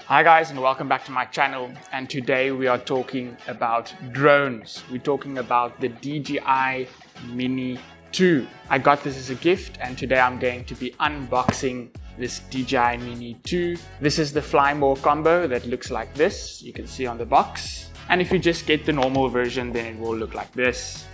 Hi guys, and welcome back to my channel, and today we are talking about drones. We're talking about the DJI Mini 2. I got this as a gift, and today I'm going to be unboxing this DJI Mini 2. This is the Fly More combo that looks like this. You can see on the box. And if you just get the normal version, then it will look like this.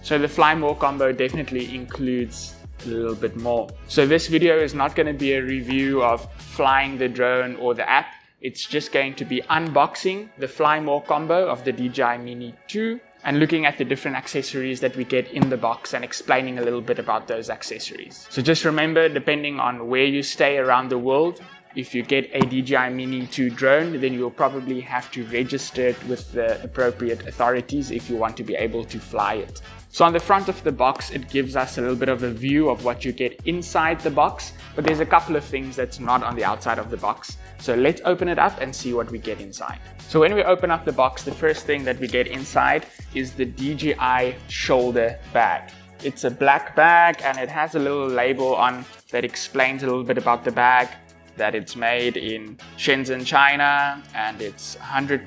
So the Fly More combo definitely includes a little bit more. So this video is not going to be a review of flying the drone or the app. It's just going to be unboxing the Fly More combo of the DJI Mini 2 and looking at the different accessories that we get in the box and explaining a little bit about those accessories. So just remember, depending on where you stay around the world, if you get a DJI Mini 2 drone, then you'll probably have to register it with the appropriate authorities if you want to be able to fly it. So on the front of the box, it gives us a little bit of a view of what you get inside the box, but there's a couple of things that's not on the outside of the box. So let's open it up and see what we get inside. So when we open up the box, the first thing that we get inside is the DJI shoulder bag. It's a black bag and it has a little label on that explains a little bit about the bag, that it's made in Shenzhen, China, and it's 100%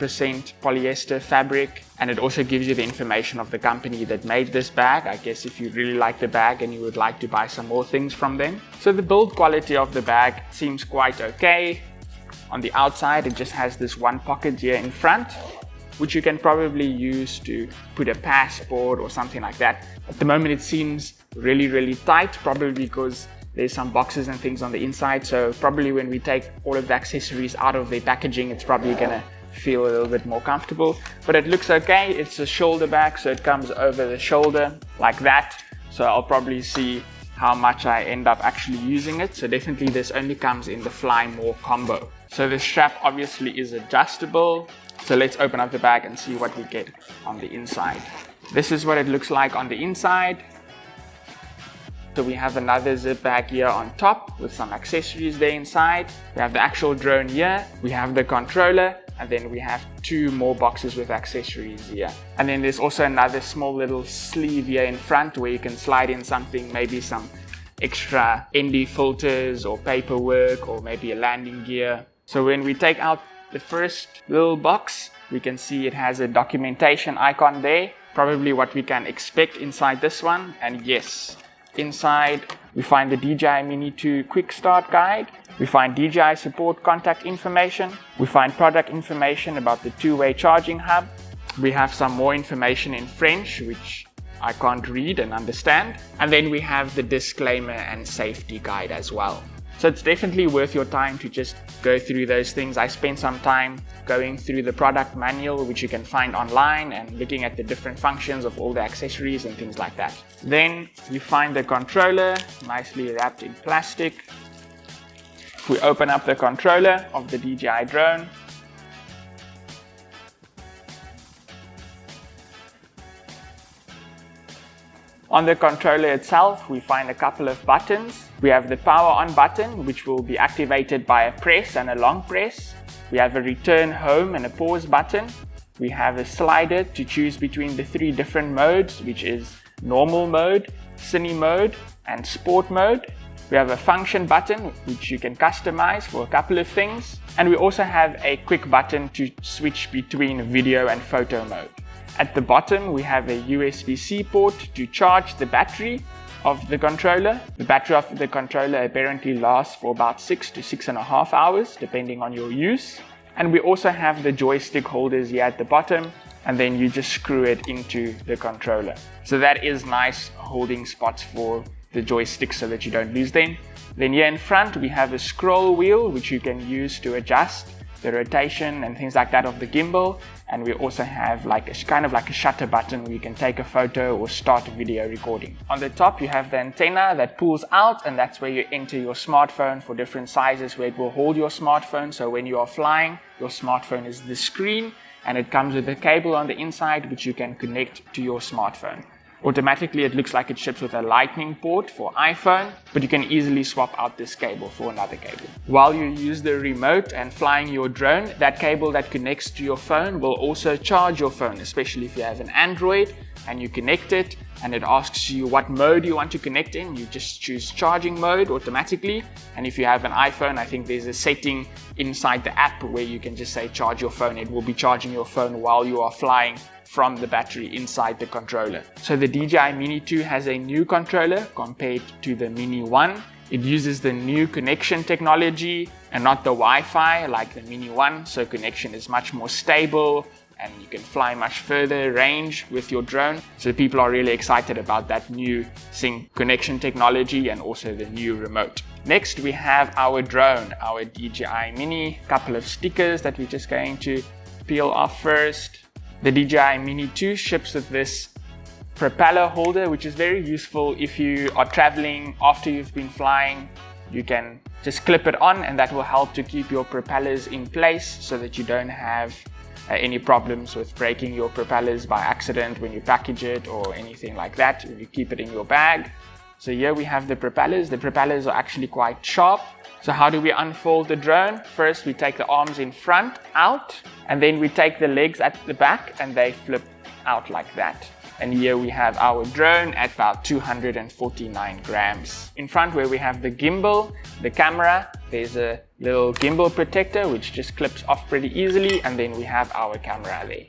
polyester fabric. And it also gives you the information of the company that made this bag, I guess if you really like the bag and you would like to buy some more things from them. So the build quality of the bag seems quite okay. On the outside, it just has this one pocket here in front, which you can probably use to put a passport or something like that. At the moment, it seems really tight, probably because there's some boxes and things on the inside. So probably when we take all of the accessories out of the packaging, it's probably gonna feel a little bit more comfortable. But it looks okay. It's a shoulder bag, so it comes over the shoulder like that. So I'll probably see how much I end up actually using it. So definitely this only comes in the Fly More combo. So the strap obviously is adjustable. So let's open up the bag and see what we get on the inside. This is what it looks like on the inside. So we have another zip bag here on top with some accessories there inside. We have the actual drone here. We have the controller, and then we have two more boxes with accessories here. And then there's also another small little sleeve here in front where you can slide in something, maybe some extra ND filters or paperwork or maybe a landing gear. So when we take out the first little box, we can see it has a documentation icon there, probably what we can expect inside this one. And yes, inside we find the DJI Mini 2 quick start guide. We find DJI support contact information. We find product information about the two-way charging hub. We have some more information in French, which I can't read and understand. And then we have the disclaimer and safety guide as well. So it's definitely worth your time to just go through those things. I spent some time going through the product manual, which you can find online, and looking at the different functions of all the accessories and things like that. Then you find the controller nicely wrapped in plastic. If we open up the controller of the DJI drone, on the controller itself, we find a couple of buttons. We have the power on button, which will be activated by a press and a long press. We have a return home and a pause button. We have a slider to choose between the three different modes, which is normal mode, cine mode, and sport mode. We have a function button, which you can customize for a couple of things. And we also have a quick button to switch between video and photo mode. At the bottom, we have a USB-C port to charge the battery of the controller. The battery of the controller apparently lasts for about 6 to 6.5 hours, depending on your use. And we also have the joystick holders here at the bottom, and then you just screw it into the controller. So that is nice holding spots for the joystick so that you don't lose them. Then here in front, we have a scroll wheel, which you can use to adjust the rotation and things like that of the gimbal. And we also have like a kind of like a shutter button where you can take a photo or start a video recording. On the top, you have the antenna that pulls out, and that's where you enter your smartphone for different sizes, where it will hold your smartphone. So when you are flying, your smartphone is the screen, and it comes with a cable on the inside which you can connect to your smartphone. Automatically, it looks like it ships with a lightning port for iPhone, but you can easily swap out this cable for another cable. While you use the remote and flying your drone, that cable that connects to your phone will also charge your phone, especially if you have an Android. and you connect it, and it asks you what mode you want to connect in. You just choose charging mode automatically, and if you have an iPhone, I think there's a setting inside the app where you can just say charge your phone. It will be charging your phone while you are flying from the battery inside the controller. So the DJI Mini 2 has a new controller compared to the Mini 1. It uses the new connection technology and not the Wi-Fi like the Mini 1, so connection is much more stable and you can fly much further range with your drone. So people are really excited about that new sync connection technology and also the new remote. Next we have our drone, our DJI Mini. A couple of stickers that we're just going to peel off first. The DJI Mini 2 ships with this propeller holder, which is very useful if you are traveling after you've been flying. You can just clip it on and that will help to keep your propellers in place so that you don't have any problems with breaking your propellers by accident when you package it or anything like that. You keep it in your bag. So here we have the propellers. The propellers are actually quite sharp. So how do we unfold the drone? First we take the arms in front out, and then we take the legs at the back and they flip out like that. And here we have our drone at about 249 grams. In front where we have the gimbal, the camera, there's a little gimbal protector which just clips off pretty easily, and then we have our camera there.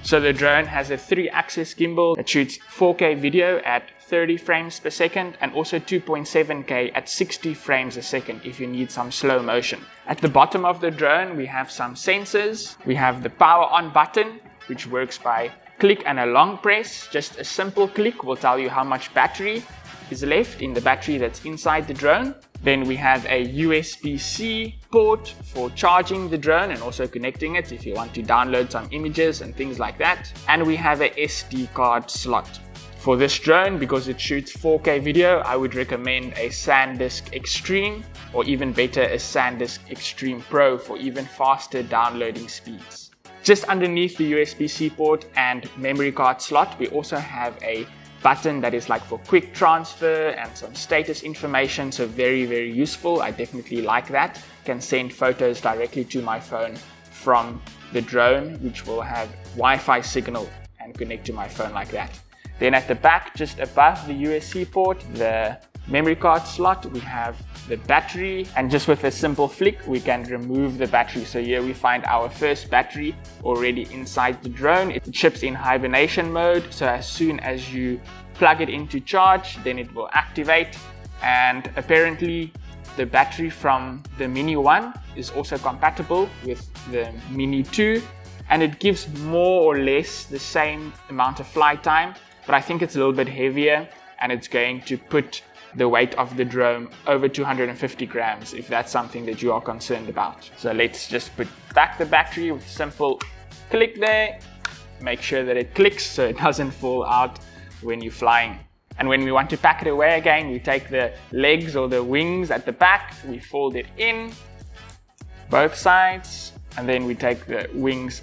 So the drone has a 3-axis gimbal that shoots 4K video at 30 frames per second and also 2.7K at 60 frames a second if you need some slow motion. At the bottom of the drone we have some sensors. We have the power on button, which works by click and a long press. Just a simple click will tell you how much battery is left in the battery that's inside the drone. Then we have a USB-C port for charging the drone and also connecting it if you want to download some images and things like that. And we have a SD card slot. For this drone, because it shoots 4K video, I would recommend a SanDisk Extreme, or even better, a SanDisk Extreme Pro for even faster downloading speeds. Just underneath the USB-C port and memory card slot, we also have a button that is like for quick transfer and some status information, so very, very useful. I definitely like that. Can send photos directly to my phone from the drone, which will have Wi-Fi signal and connect to my phone like that. Then at the back, just above the USB port, the memory card slot, we have the battery, and just with a simple flick we can remove the battery. So here we find our first battery already inside the drone. It ships in hibernation mode, so as soon as you plug it into charge then it will activate. And apparently the battery from the Mini 1 is also compatible with the Mini 2, and it gives more or less the same amount of flight time, but I think it's a little bit heavier and it's going to put the weight of the drone over 250 grams if that's something that you are concerned about. So let's just put back the battery with a simple click there. Make sure that it clicks so it doesn't fall out when you're flying. And when we want to pack it away again, we take the legs or the wings at the back, we fold it in both sides, and then we take the wings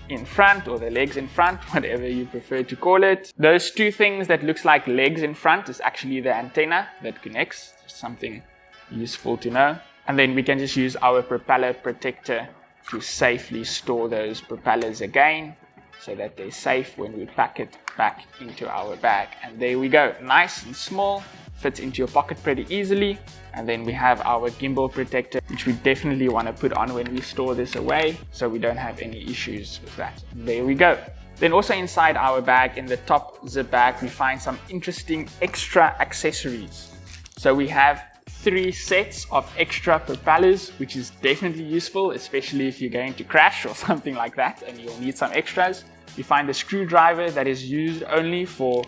in front, or the legs in front, whatever you prefer to call it. Those two things that looks like legs in front is actually the antenna that connects. Something useful to know. And then we can just use our propeller protector to safely store those propellers again, so that they're safe when we pack it back into our bag. And there we go, nice and small, fits into your pocket pretty easily. And then we have our gimbal protector, which we definitely want to put on when we store this away, so we don't have any issues with that. There we go. Then also inside our bag, in the top zip bag, we find some interesting extra accessories. So we have 3 sets of extra propellers, which is definitely useful, especially if you're going to crash or something like that and you'll need some extras. You find a screwdriver that is used only for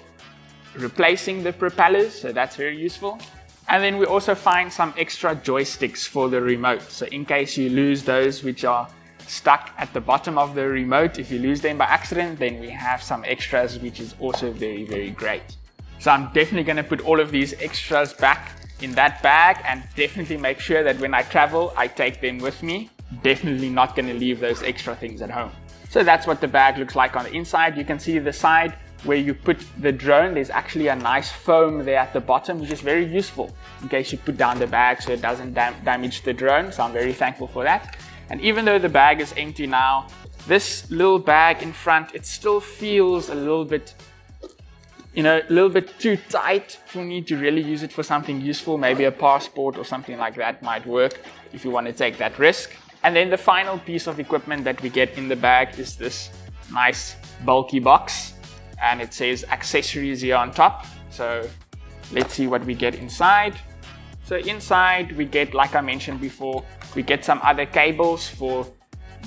replacing the propellers, so that's very useful. And then we also find some extra joysticks for the remote. So in case you lose those which are stuck at the bottom of the remote, if you lose them by accident, then we have some extras, which is also very, very great. So I'm definitely going to put all of these extras back in that bag and definitely make sure that when I travel, I take them with me. Definitely not going to leave those extra things at home. So that's what the bag looks like on the inside. You can see the side where you put the drone, there's actually a nice foam there at the bottom, which is very useful in case you put down the bag so it doesn't damage the drone. So I'm very thankful for that. And even though the bag is empty now, this little bag in front, it still feels a little bit, a little bit too tight for me to really use it for something useful. Maybe a passport or something like that might work if you want to take that risk. And then the final piece of equipment that we get in the bag is this nice bulky box, and it says accessories here on top. So let's see what we get inside. So inside we get, like I mentioned before, we get some other cables for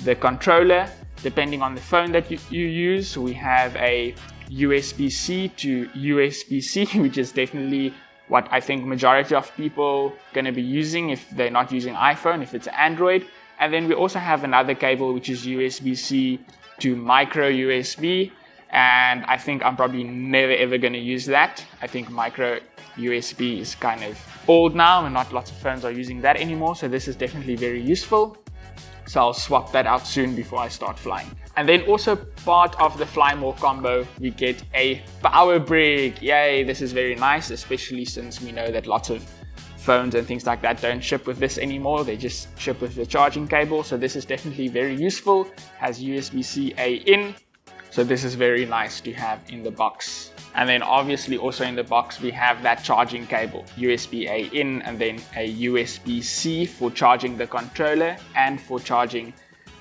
the controller depending on the phone that you use. We have a USB-C to USB-C, which is definitely what I think majority of people going to be using if they're not using iPhone, if it's Android. And then we also have another cable which is USB-C to micro USB, and I think I'm probably never ever going to use that. I think micro USB is kind of old now and not lots of phones are using that anymore, so this is definitely very useful. So I'll swap that out soon before I start flying. And then also part of the Fly More combo, we get a power brick. Yay, this is very nice, especially since we know that lots of phones and things like that don't ship with this anymore. They just ship with the charging cable. So this is definitely very useful. Has USB-C A in. So this is very nice to have in the box. And then obviously also in the box we have that charging cable, USB-A in, and then a USB-C for charging the controller and for charging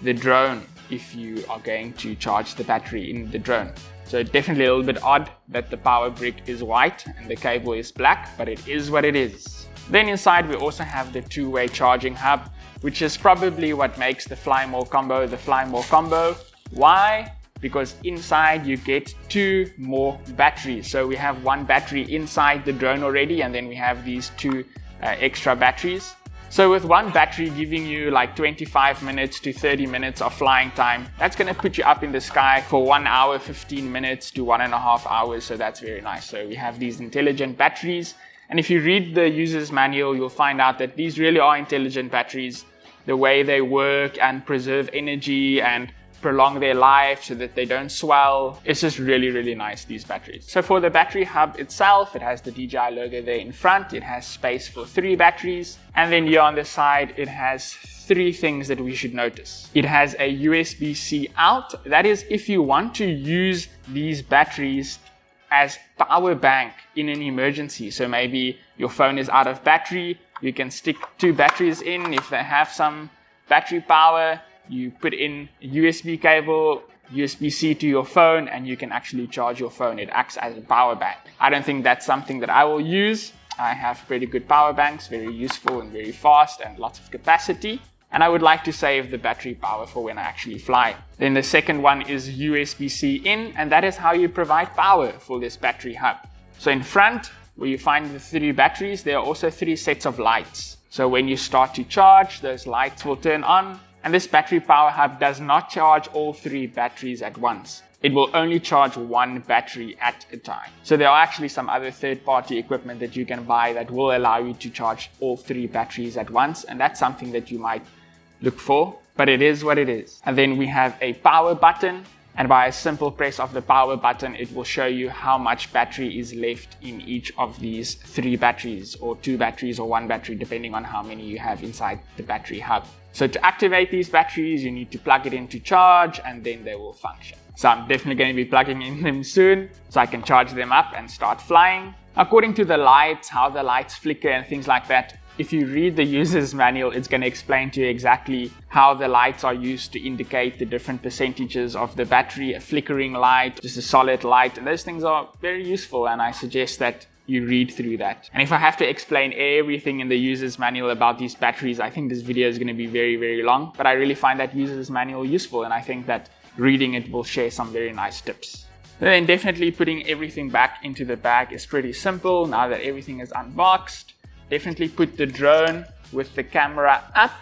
the drone if you are going to charge the battery in the drone. So definitely a little bit odd that the power brick is white and the cable is black, but it is what it is. Then inside we also have the two-way charging hub, which is probably what makes the Fly More combo the Fly More combo. Why? Because inside you get two more batteries. So we have one battery inside the drone already, and then we have these two extra batteries. So with one battery giving you like 25 minutes to 30 minutes of flying time, that's going to put you up in the sky for 1 hour, 15 minutes to 1.5 hours. So that's very nice. So we have these intelligent batteries. And if you read the user's manual, you'll find out that these really are intelligent batteries. The way they work and preserve energy and prolong their life so that they don't swell. It's just really, really nice, these batteries. So for the battery hub itself, it has the DJI logo there in front. It has space for 3 batteries. And then here on the side, it has 3 things that we should notice. It has a USB-C out. That is if you want to use these batteries as power bank in an emergency. So maybe your phone is out of battery. You can stick 2 batteries in if they have some battery power. You put in a USB cable, USB-C to your phone, and you can actually charge your phone. It acts as a power bank. I don't think that's something that I will use. I have pretty good power banks, very useful and very fast and lots of capacity. And I would like to save the battery power for when I actually fly. Then the second one is USB-C in, and that is how you provide power for this battery hub. So in front, where you find the 3 batteries, there are also 3 sets of lights. So when you start to charge, those lights will turn on. And this battery power hub does not charge all 3 batteries at once. It will only charge 1 battery at a time. So there are actually some other third-party equipment that you can buy that will allow you to charge all 3 batteries at once. And that's something that you might look for, but it is what it is. And then we have a power button. And by a simple press of the power button, it will show you how much battery is left in each of these 3 batteries, or 2 batteries, or 1 battery, depending on how many you have inside the battery hub. So to activate these batteries, you need to plug it in to charge, and then they will function. So I'm definitely going to be plugging in them soon, so I can charge them up and start flying. According to the lights, how the lights flicker and things like that, if you read the user's manual, it's going to explain to you exactly how the lights are used to indicate the different percentages of the battery, a flickering light, just a solid light, and those things are very useful, and I suggest that you read through that. And if I have to explain everything in the user's manual about these batteries, I think this video is going to be very, very long, but I really find that user's manual useful, and I think that reading it will share some very nice tips. Then definitely putting everything back into the bag is pretty simple now that everything is unboxed. Definitely put the drone with the camera up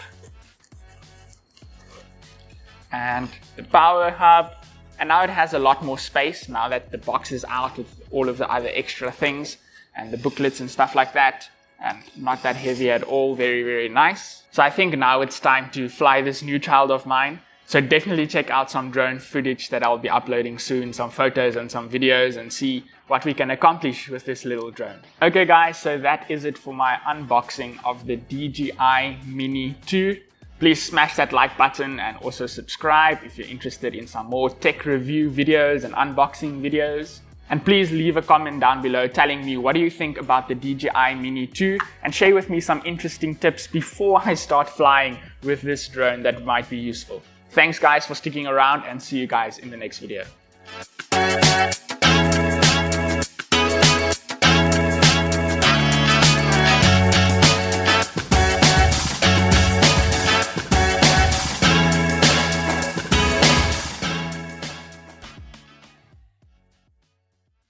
and the power hub, and now it has a lot more space now that the box is out with all of the other extra things and the booklets and stuff like that, and not that heavy at all. Very, very nice. So I think now it's time to fly this new child of mine. So definitely check out some drone footage that I'll be uploading soon, some photos and some videos, and see what we can accomplish with this little drone. Okay guys, so that is it for my unboxing of the DJI Mini 2. Please smash that like button and also subscribe if you're interested in some more tech review videos and unboxing videos. And please leave a comment down below telling me what do you think about the DJI Mini 2 and share with me some interesting tips before I start flying with this drone that might be useful. Thanks guys for sticking around and see you guys in the next video.